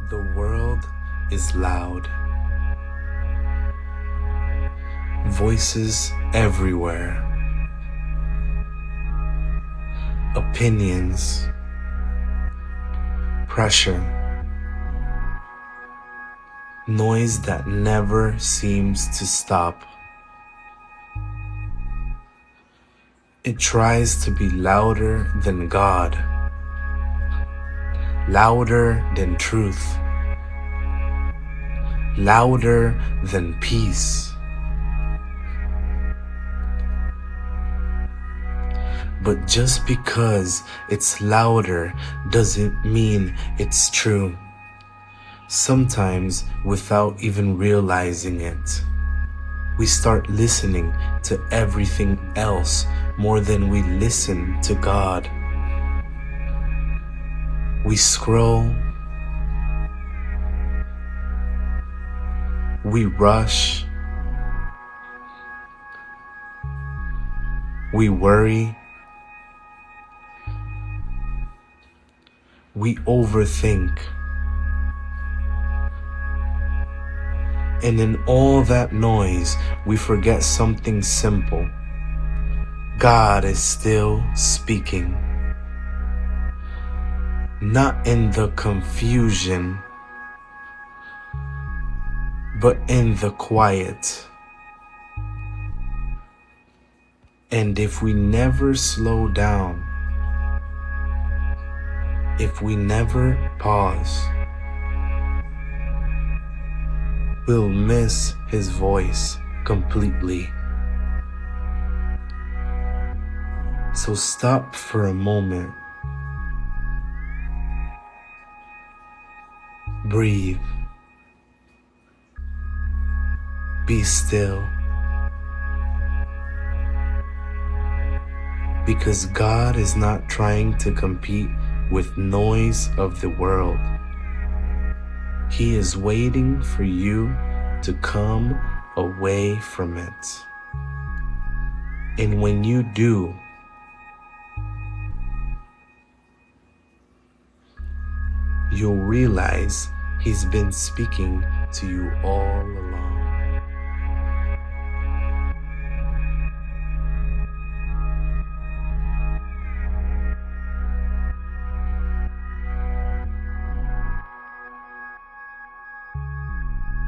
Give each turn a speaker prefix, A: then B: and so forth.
A: The world is loud. Voices everywhere. Opinions. Pressure. Noise that never seems to stop. It tries to be louder than God, louder than truth, louder than peace. But just because it's louder doesn't mean it's true. Sometimes, without even realizing it, we start listening to everything else more than we listen to God. We scroll, we rush, we worry, we overthink. And in all that noise, we forget something simple. God is still speaking. Not in the confusion, but in the quiet. And if we never slow down, if we never pause, we'll miss His voice completely. So stop for a moment. Breathe. Be still. Because God is not trying to compete with noise of the world. He is waiting for you to come away from it. And when you do, you'll realize He's been speaking to you all along.